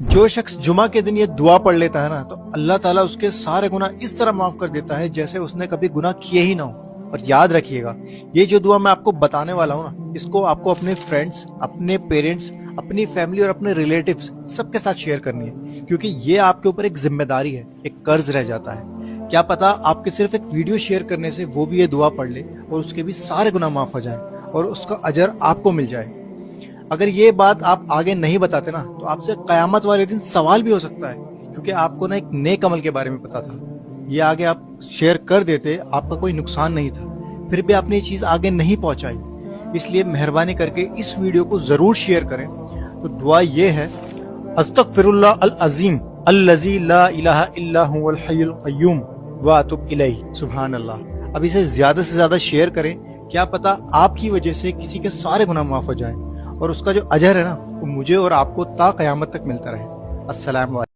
جو شخص جمعہ کے دن یہ دعا پڑھ لیتا ہے نا تو اللہ تعالیٰ اس کے سارے گناہ اس طرح معاف کر دیتا ہے جیسے اس نے کبھی گناہ کیے ہی نہ ہو۔ اور یاد رکھیے گا، یہ جو دعا میں آپ کو بتانے والا ہوں نا، اس کو آپ کو اپنے فرینڈز، اپنے پیرنٹس، اپنی فیملی اور اپنے ریلیٹیوز سب کے ساتھ شیئر کرنی ہے، کیونکہ یہ آپ کے اوپر ایک ذمہ داری ہے، ایک قرض رہ جاتا ہے۔ کیا پتا آپ کے صرف ایک ویڈیو شیئر کرنے سے وہ بھی یہ دعا پڑھ لے اور اس کے بھی سارے گناہ معاف ہو جائیں اور اس کا اجر آپ کو مل جائے۔ اگر یہ بات آپ آگے نہیں بتاتے نا تو آپ سے قیامت والے دن سوال بھی ہو سکتا ہے، کیونکہ آپ کو نا ایک نیک عمل کے بارے میں پتا تھا، یہ آگے آپ شیئر کر دیتے، آپ کا کوئی نقصان نہیں تھا، پھر بھی آپ نے یہ چیز آگے نہیں پہنچائی۔ اس لیے مہربانی کر کے اس ویڈیو کو ضرور شیئر کریں۔ تو دعا یہ ہے: استغفر اللہ العظیم الذی لا الہ الا هو الحی القیوم واتوب الیہ۔ سبحان اللہ۔ اب اسے زیادہ سے زیادہ شیئر کریں، کیا پتا آپ کی وجہ سے کسی کے سارے گناہ معاف ہو جائیں اور اس کا جو اجر ہے نا وہ مجھے اور آپ کو تا قیامت تک ملتا رہے۔ السلام علیکم۔